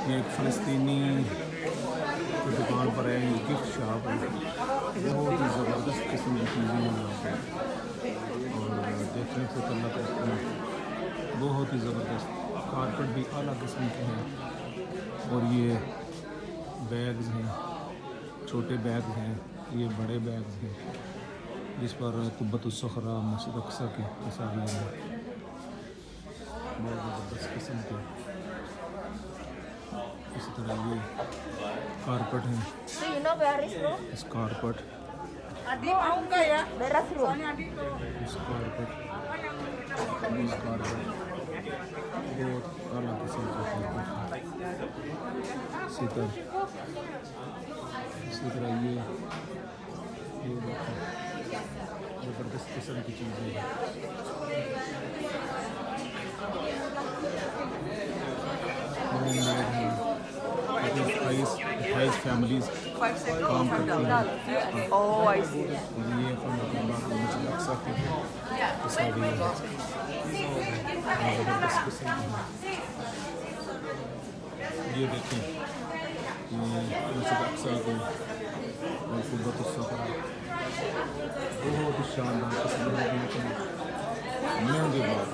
ये एक फ़लस्तीनी की दुकान पर है, ये गिफ्ट शॉप है। बहुत ही ज़बरदस्त किस्म की चीज़ें हैं यहाँ पर, और देखने से तो लगता है बहुत ही ज़बरदस्त। कारपेट भी आला किस्म के हैं, और ये बैग्स हैं, छोटे बैग हैं, ये बड़े बैग्स हैं जिस पर कुब्बतुस्सखरा मस्जिद अक्सा की तस्वीर है। बहुत ज़बरदस्त किस्म के। इसी तरह ये कारपेट है, इस कारपेट इस कारपेट बहुत आला किस्म का कारपेट है। इसी तरह ये देखो ज़बरदस्त किस्म की चीज़ें हैं। अट्ठाईस फैमिलीज काम करती हैं। Oh, I see. और ये अपन मस्जिद अक्सा की तस्वीर है। ज़बरदस्त किस्म की है। ये देखें, ये मस्जिद अक्सा की और कुब्बतुस्सखरा बहुत ही शानदार किस्म की, लेकिन महंगे बाद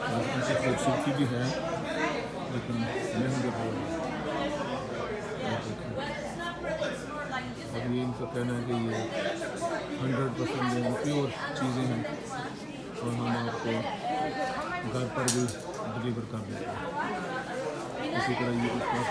और उनकी खूबसूरती भी है, लेकिन महंगे बहुत है। और ये इनका कहना है कि ये 100% प्योर चीज़ें हैं, और हम आपको घर पर भी डिलीवर कर देते हैं। इसी तरह ये ऊपर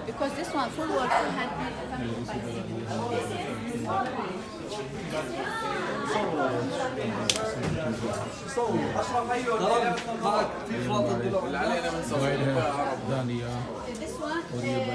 Because this one full work full hand guide है दानिया, this one और ये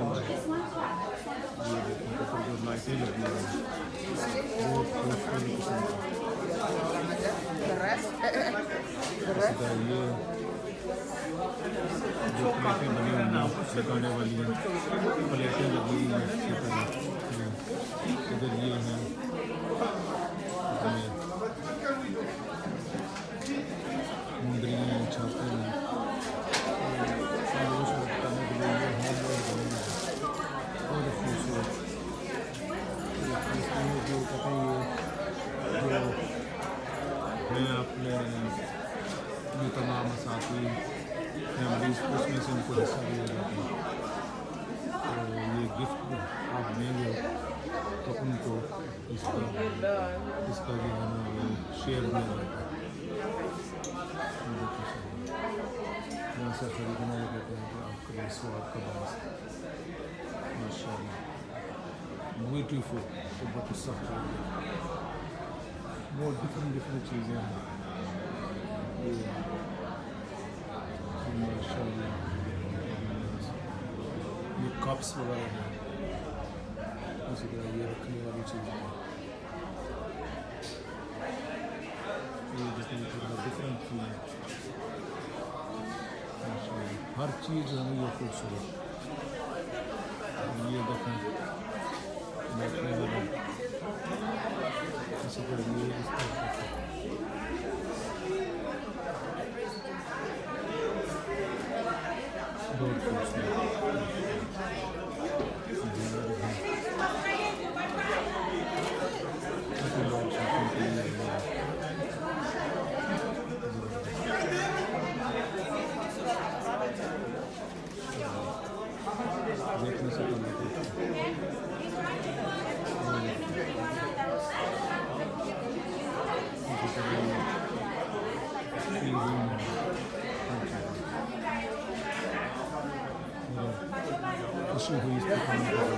बाद ये देखने के ऊपर जो लाइटें लगी हुई हैं बहुत खूबसूरत किस्म की। the rest इसी तरह ये जो प्लेटें बनी हुई हैं लगाने वाली हैं, प्लेटें लगी हुई हैं। इसी तरह इधर ये हैं मुंदरियाँ, छाते हैं, अपने ये तमाम साथी फैमिलीज उसमें से उनको हिस्सा दिया जाता है। तो ये गिफ्ट आप देंगे तो उनको इसका जो है ना वो शेयर दिया जाता है। यहाँ से खरीदने लगे कहते हैं कि आपके लिए स्वाद का बास माशाल्लाह ब्यूटीफुल कुब्बतुस्सखरा बहुत डिफरेंट चीज़ें हैं माशाल्लाह। ये कप्स वगैरह हैं, इसी तरह ये रखने वाली चीज़ें हैं, ये डिफरेंट चीज़ें माशाल्लाह। हर चीज़ जो है ये खूबसूरत। ये देखें बैठने वाला, इसी तरह ये इस तरह बहुत खूबसूरत। देखने से तो लगता खुशी हुई इस दुकान पर।